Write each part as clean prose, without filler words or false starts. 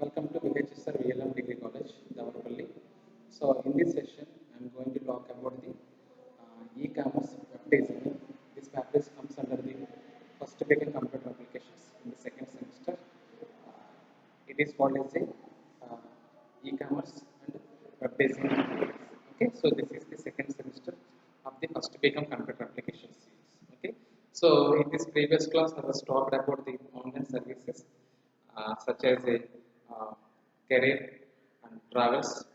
Welcome to VHSR VLM Degree College, Davarapalli. So, in this session, I am going to talk about the e-commerce web design. This package comes under the first degree computer applications in the second semester. It is called as a e-commerce and web design. Okay, so this is the second semester of the first become computer applications series. Okay, so in this previous class, I was talked about the online services such as a career and travels,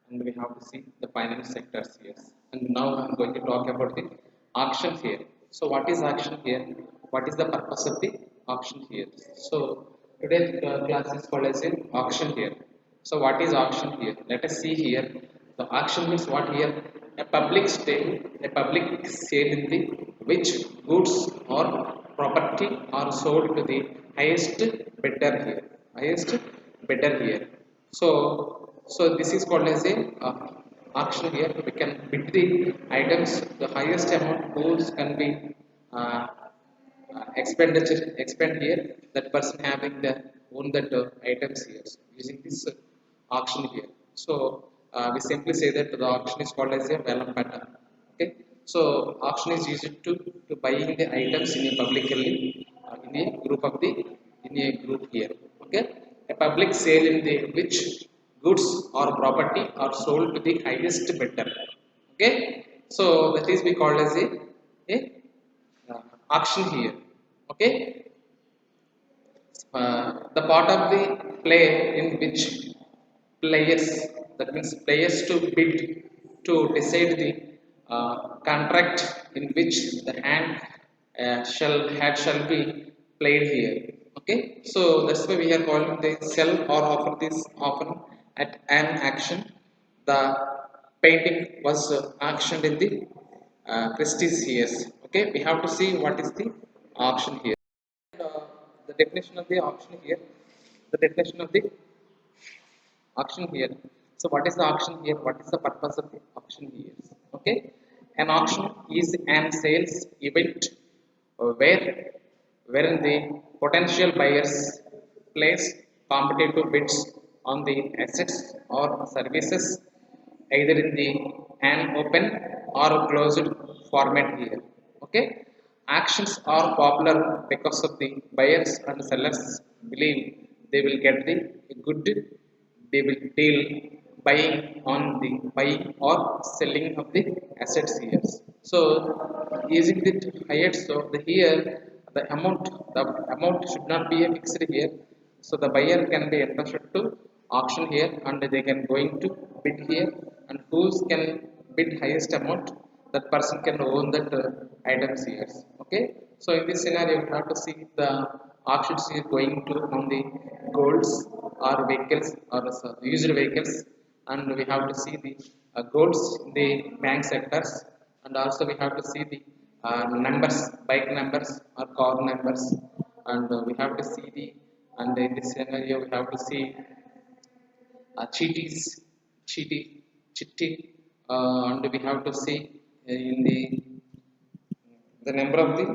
and we have to see the finance sectors here. And now I'm going to talk about the auction here. So what is auction here? What is the purpose of the auction here? So today's class is called as an auction here. So what is auction here? Let us see here. The auction means what here? A public sale in the which goods or property are sold to the highest bidder here. Highest bidder here. So this is called as a auction here. We can bid the items. The highest amount goods can be uh, expenditure expend here. That person having the own that items here using this auction here. So we simply say that the auction is called as a vellum pattern. Okay. So auction is used to buying the items in a publicly in a group of the in a group here. Okay. A public sale in the which goods or property are sold to the highest bidder. Okay. So that is we called as a auction here. Okay. The part of the play in which players, that means players to bid to decide the contract in which the hand shall be played here. Okay, so that's why we are calling the sell or offer this often at an action. The painting was auctioned in the Christie's years. Okay, we have to see what is the auction here. The definition of the auction here. The definition of the auction here. So what is the auction here? What is the purpose of the auction here? Okay, an auction is an sales event wherein the potential buyers place competitive bids on the assets or services either in the an open or closed format here. Okay, actions are popular because of the buyers and sellers believe they will get the good deal buying on the buying or selling of the assets here. So using the highest, so the here the amount should not be a fixed here. So the buyer can be interested to auction here and they can going to bid here, and who can bid highest amount, that person can own that items here. Okay, so in this scenario you have to see the auctions is going to on the golds or vehicles or used vehicles, and we have to see the golds in the bank sectors, and also we have to see the numbers, bike numbers or car numbers, and we have to see the, and in this scenario we have to see cheaties, cheaty, chitty, and we have to see in the number of the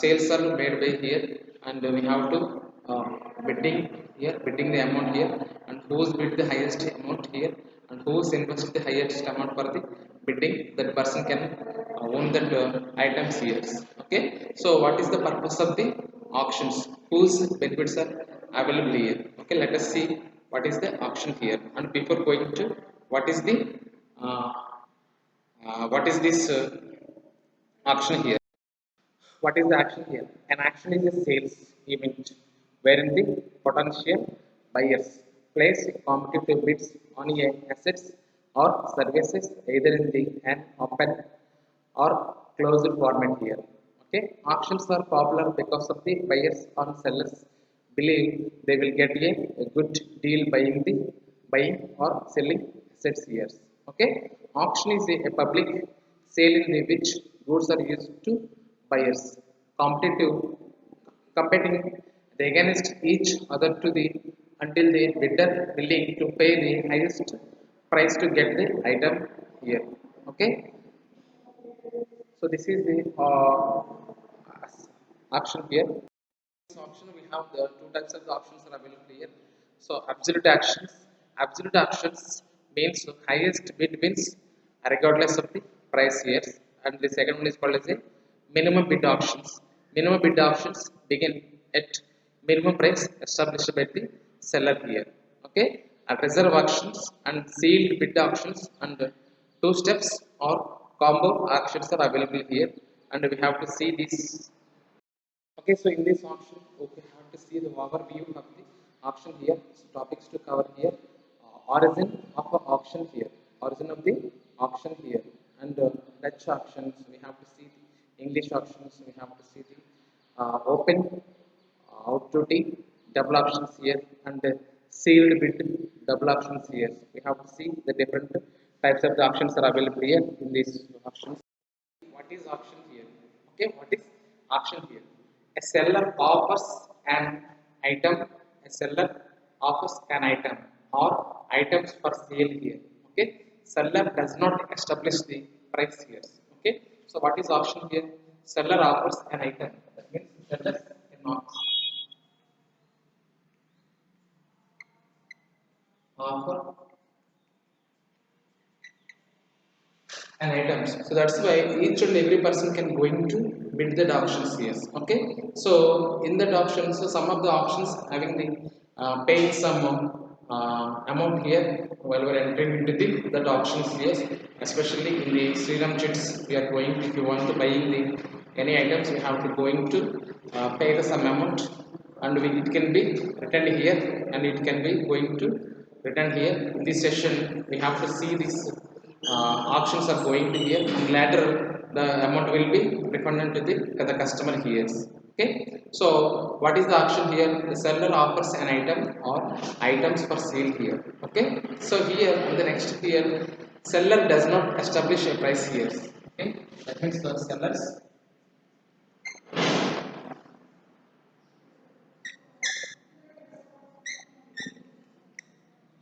sales are made by here, and we have to uh, bidding here, bidding the amount here, and who's bid the highest amount here, and who's invest the highest amount for the bidding, that person can own that items here. Okay, so what is the purpose of the auctions? Whose benefits are available here? Okay, let us see what is the auction here, and before going to what is the uh, what is this auction here? What is the action here? An action is a sales event wherein the potential buyers place competitive bids on a assets or services either in the an open or closed format here. Okay, auctions are popular because of the buyers and sellers believe they will get a good deal buying or selling assets here. Okay, auction is a public sale in the which goods are used to buyers competitive competing against each other to the until the bidder willing to pay the highest price to get the item here. Okay, so this is the option here. This option we have the two types of the options are available here. So absolute actions means highest bid wins regardless of the price here. And the second one is called as a minimum bid auctions. Minimum bid auctions begin at minimum price established by the seller here. Okay, and reserve auctions and sealed bid auctions and two steps or combo auctions are available here, and we have to see this. Okay, so in this auction, okay, have to see the overview of the auction here. So topics to cover here. Origin of the auction here. Origin of the auction here. And Dutch auctions, we have to see the English auctions, we have to see the open, out duty, double options here, and sealed bid, double options here. We have to see the different types of the options are available here in these options. What is auction here? Okay, what is auction here? A seller offers an item, a seller offers an item or items for sale here. Okay, seller does not establish the price here. Okay, so what is auction here? Seller offers an item, that means seller cannot offer and items. So that's why each and every person can going to bid the auctions here. Okay. So in that auction, so some of the options having the paying some amount here while we're entering into the that options here, especially in the Sriram chits, we are going if you want to buy the any items, we have to going to pay the some amount, and it can be written here and it can be going to written here. In this session, we have to see this options are going to here, and later the amount will be refunded to the customer here. Okay, so what is the option here? The seller offers an item or items for sale here. Okay, so here in the next here, seller does not establish a price here. Okay, that means the sellers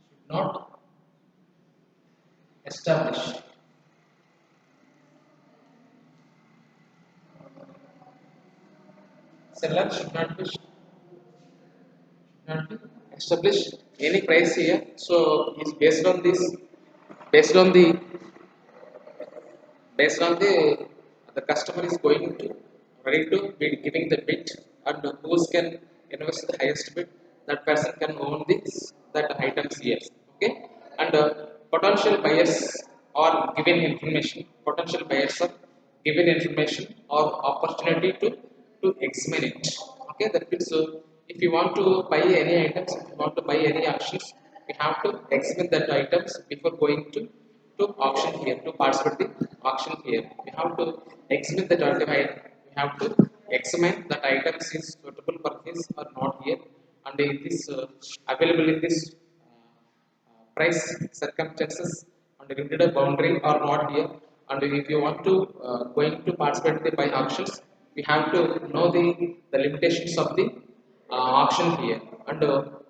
should not establish seller should not be establish any price here. So it's based on this, based on the based on the customer is going to ready to be giving the bid, and who can invest the highest bid, that person can own this that items here. Okay, and potential buyers are given information. Potential buyers are given information or opportunity to examine it. Okay, that means if you want to buy any items, if you want to buy any actions, you have to examine that items before going to auction here, to participate the auction here. We have to examine that item. We have to examine that items is suitable for this or not here, and it is available in this price circumstances and limited boundary or not here. And if you want to going to participate in the buy auctions, we have to know the limitations of the auction here, and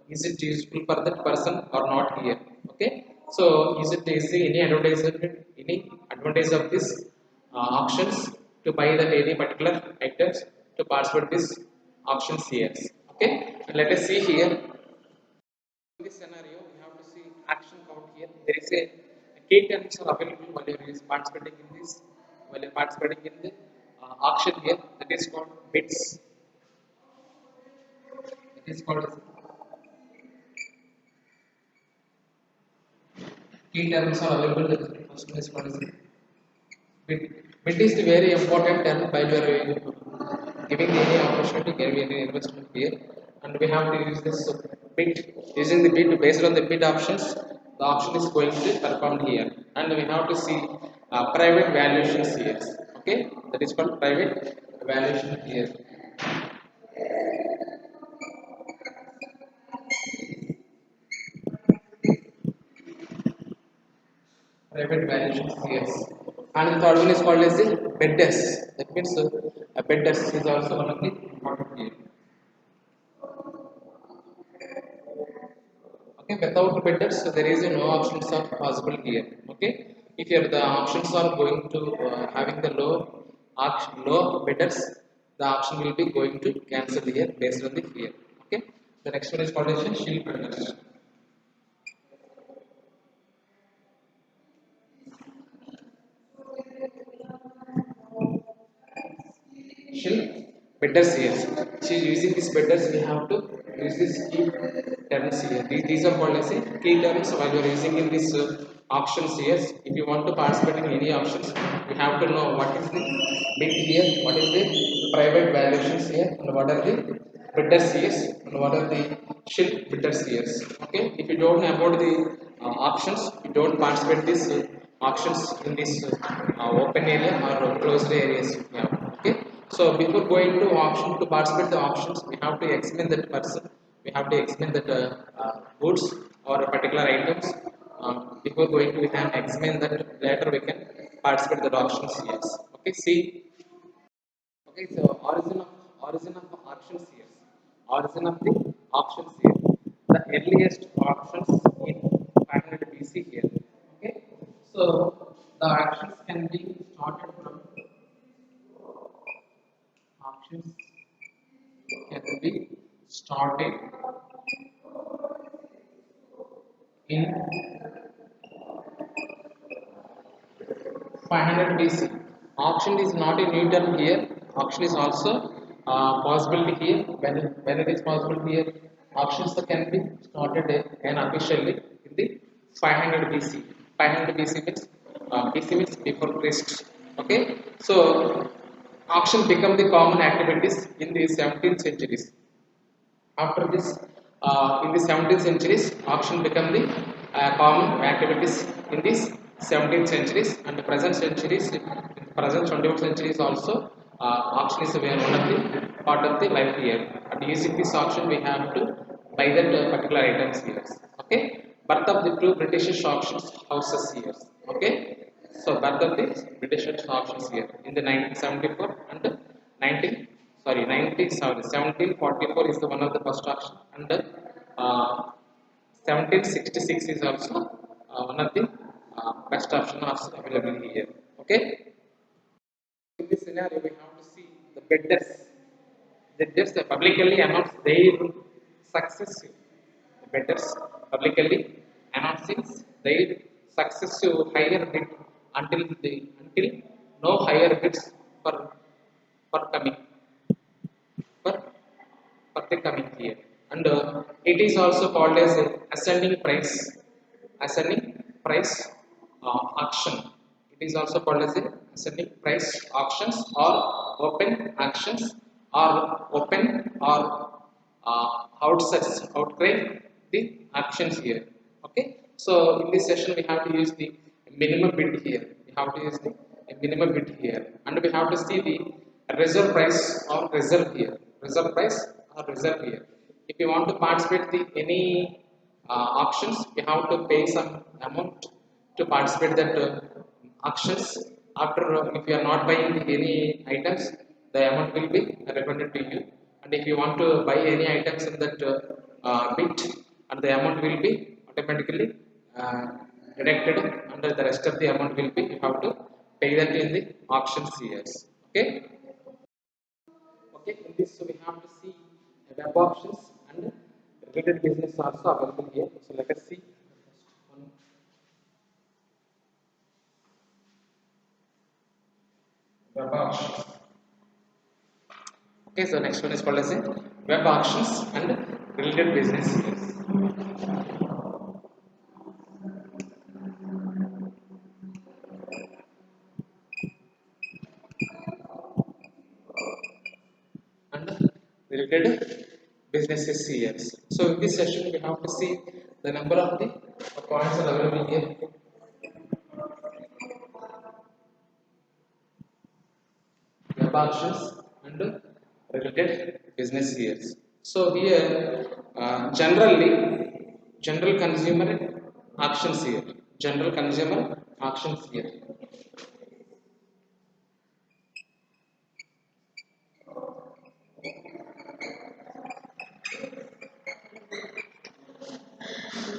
is it useful for that person or not here. Okay, so is there any advantage of this auctions to buy that any particular items to participate this auctions here. Okay, and let us see here. In this scenario, we have to see action count here. There is a key terms are available while you are participating in this, while you are participating in the auction here. That is called bids. It is called as key terms are available. The first one is called as bid. Bid is the very important term while you are giving any opportunity, giving any investment here, and we have to use this bid. Using the bid, based on the bid options, the option is going to perform here, and we have to see private valuations here. Okay, that is called private valuation here. Private valuations here, and the third one is called as the bidders. That means a bidders is also one of the important here. Okay, without bidders, so there is no options are possible here. Okay, if your the options are going to having the low bidders, the option will be going to cancel here based on the here. Okay, the next one is called as shield bidders. bidders here. So using these bidders, we have to use these key terms here. These are called as a key terms while you are using in this auctions here. If you want to participate in any auctions, you have to know what is the bid here, what is the private valuations here, and what are the bidders here, and what are the shield bidders here. Okay, if you don't know about the auctions, you don't participate this auctions in this open area or closed areas. Yeah. Okay, so before going to auction to participate the auctions, we have to examine that person, we have to examine that goods or particular items. Before going to, we can examine that, later we can participate the auctions. Yes. Okay, see. Okay, so origin of auctions here. Origin of the auctions here. The earliest auctions in 500 BC here. Okay, so the auctions can be started from auctions can be started in 500 BC. Auction is not a new term here. Auction is also possibility here. When it is possible here, auctions can be started and officially in the 500 BC. 500 BC means BC means before Christ. Okay, so auction become the common activities in the 17th centuries. After this, in the 17th centuries, auction became the common activities in these 17th centuries, and the present centuries, in the present 21st centuries also, auction is one of the part of the life here. And using this auction, we have to buy that particular items here. Okay, birth of the two British auctions houses here. Okay, so birth of the British auctions here in the 1974 and 19 sorry 90 sorry 1744 is the one of the first auction, and 1766 is also one of the best option also available here. Okay, in this scenario we have to see the bidders. Bidders publicly announce their successive, the bidders publicly announcing their successive higher bid until no higher bids for coming for for the coming year. And it is also called as a ascending price auction. It is also called as a ascending price auctions or open auctions or open or outcry the auctions here. Okay, so in this session we have to use the minimum bid here. We have to use the minimum bid here, and we have to see the reserve price or reserve here. Reserve price or reserve here. If you want to participate the any auctions, you have to pay some amount to participate that auctions. After if you are not buying any items, the amount will be refunded to you. And if you want to buy any items in that bit, and the amount will be automatically uh, deducted, and the rest of the amount will be you have to pay that in the auctions years. Okay. Okay, in this, so we have to see web options and related business also available here. So let us see one web options. Okay, so next one is called as a web options and related business here. And related businesses here. So in this session we have to see the number of the points are available here. Web options and related business here. So here general consumer auctions here. General consumer auctions here.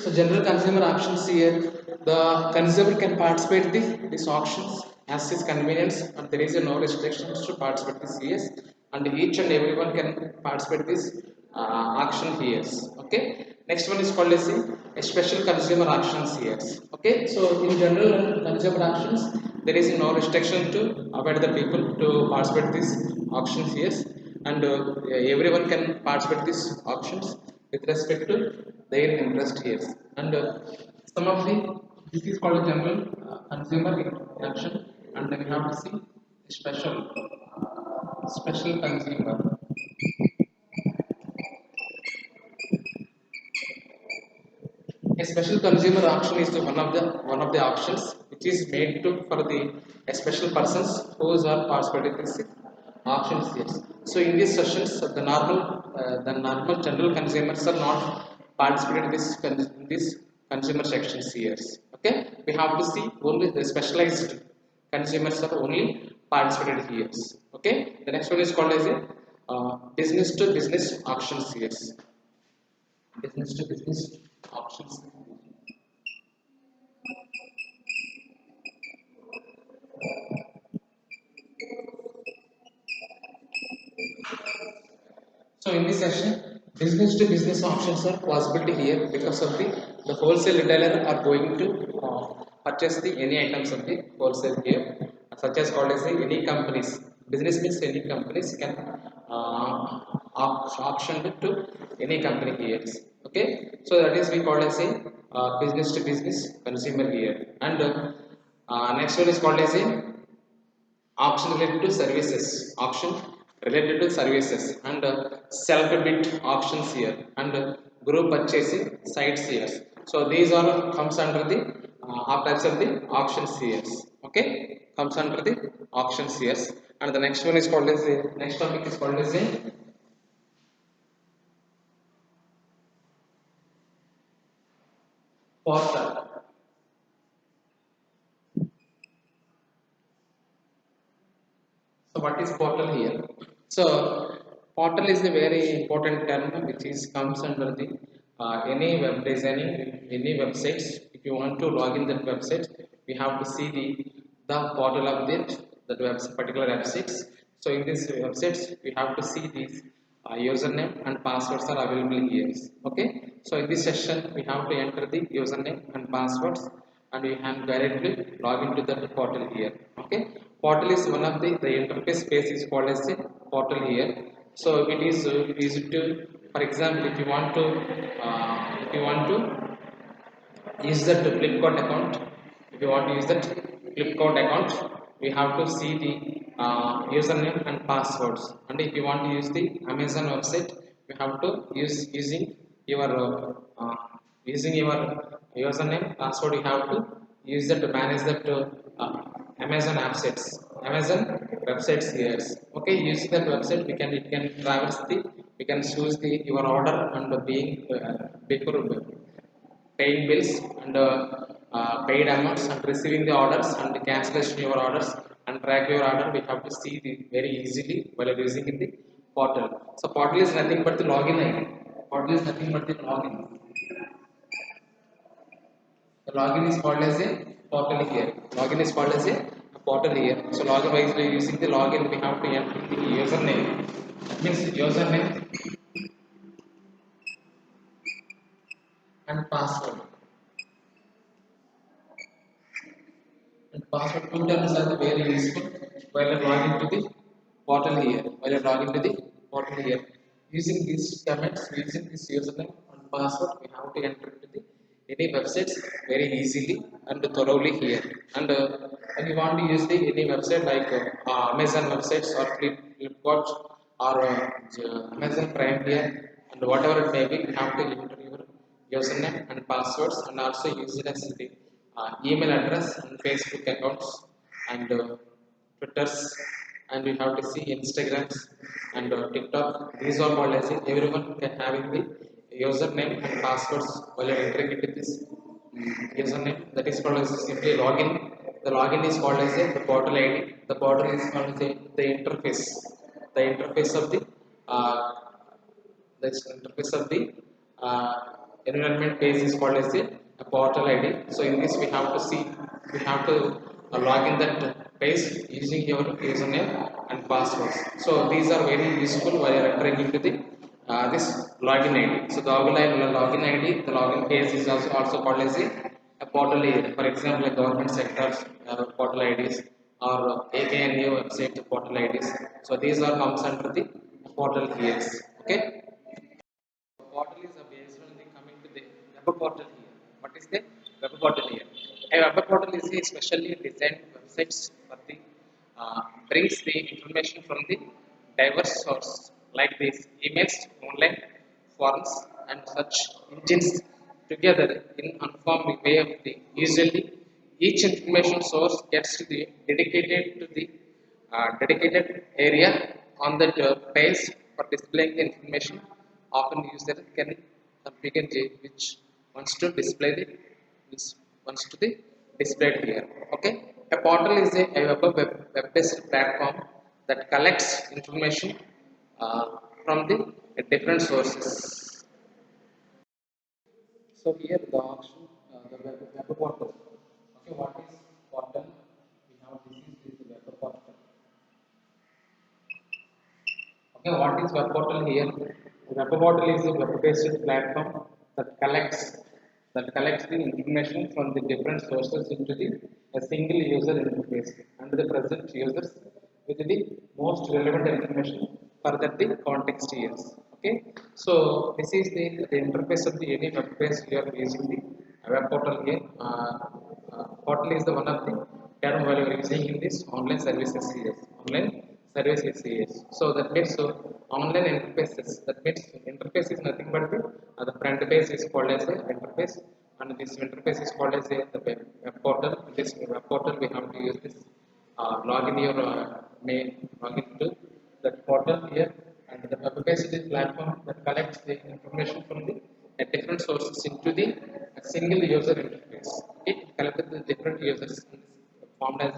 So general consumer auctions here, the consumer can participate in these auctions as his convenience, and there is no restrictions to participate this CS, and each and everyone can participate this auction here. Okay. Next one is called as a special consumer auctions here. Okay. So in general consumer auctions, there is no restriction to avoid the people to participate this auctions here. and everyone can participate these auctions with respect to their interest here. And some of the this is called a general consumer action, and then we have to see special consumer. A special consumer auction is one of the auctions which is made to for the special persons who are participating in this auctions. Yes. So in these sessions, the normal general consumers are not participating in this consumer sections here. Okay, we have to see only the specialized consumers are only participated here. Okay, the next one is called as a business to business auctions here. Business to business auctions. So in this section, business to business options are possibility here because of the wholesale retailer are going to purchase the any items of the wholesale here, such as called as the any companies. Business means any companies can auction it to any company here. Okay, so that is we call as a business to business consumer here, and next one is called as a auction related to services, and self bid auctions here, and group purchasing sites here. So these all comes under the types of the auctions here. Okay, comes under the auctions here. And the next one is called as the next topic is called as a portal. So what is portal here? So portal is a very important term which is comes under the any web designing, any websites. If you want to log in that website, we have to see the portal of that particular websites. So in these websites, we have to see these username and passwords are available here. Okay. So in this session, we have to enter the username and passwords, and we can directly log into the portal here. Okay, portal is one of the interface space is called as a portal here. So it is easy to, for example, if you want to use that Flipkart account, if you want to use that Flipkart account, we have to see the username and passwords. And if you want to use the Amazon website, you have to using your uh, using your username password. You have to use that to manage that Amazon assets, Amazon websites here. Okay, using that website, we can traverse the we can choose the your order and being before paying bills, and paid amounts, and receiving the orders and cancellation your orders and track your order. We have to see the very easily while using in the portal. So portal is nothing but the login ID. Portal is nothing but the login. The login is called as a portal here. Login is called as a portal here. So login by using the login, we have to enter the username. That means username and password. And password two terms are very useful while you log into the portal here. While you log into the portal here, using these comments, using this username and password, we have to enter into the any websites very easily and thoroughly here. And when you want to use the any website like Amazon websites or Flipkart or Amazon Prime here, and whatever it may be, you have to enter your username and passwords, and also use it as the email address and Facebook accounts, and Twitters, and we have to see Instagrams and TikTok. These are all as everyone can having the username and passwords while you're entering into this username. That is called as simply login. The login is called as the portal ID. The portal is called as the interface. The interface of uh, the interface of the uh, environment page is called as a portal ID. So in this we have to log in that page using your username and passwords. So these are very useful while you are entering into the this login ID. So the login ID, the login page is also called as a portal ID. For example, like government sectors portal IDs, or AKNU website portal IDs. So these are comes under the portal here. Okay. Portal is based on the coming to the web portal here. What is the web portal here? A web portal is a specially designed websites for the brings the information from the diverse sources like these emails, online forums, and such engines together in uniform way of the usually each information source gets to the dedicated area on the page for displaying the information. Often user can configure which wants to display the which wants to be displayed here. Okay, a portal is a web-based platform that collects information from the different sources. So here the option, web portal. Okay, what is portal? We have this is the web portal. Okay, what is web portal here? Web portal is a web-based platform that collects the information from the different sources into the a single user interface and the present users with the most relevant information for that the context here. Okay, so this is the interface of the any web page you are using the web portal here. Portal is the one of the term while you are using in this online services here. Online services here. So that means so online interfaces. That means interface is nothing but the front page is called as a interface, and this interface is called as a the web portal. This web portal we have to use this login your mail login to that portal here, and the web page is platform that collects the information from the different sources into the a single user interface. It collects the different users formed as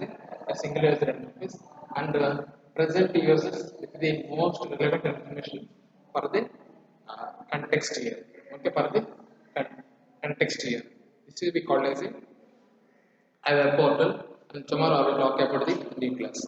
a single user interface and present users with the most relevant information for the context here. Okay, for the context here. This will be called as a web portal, and tomorrow I will talk about the new class.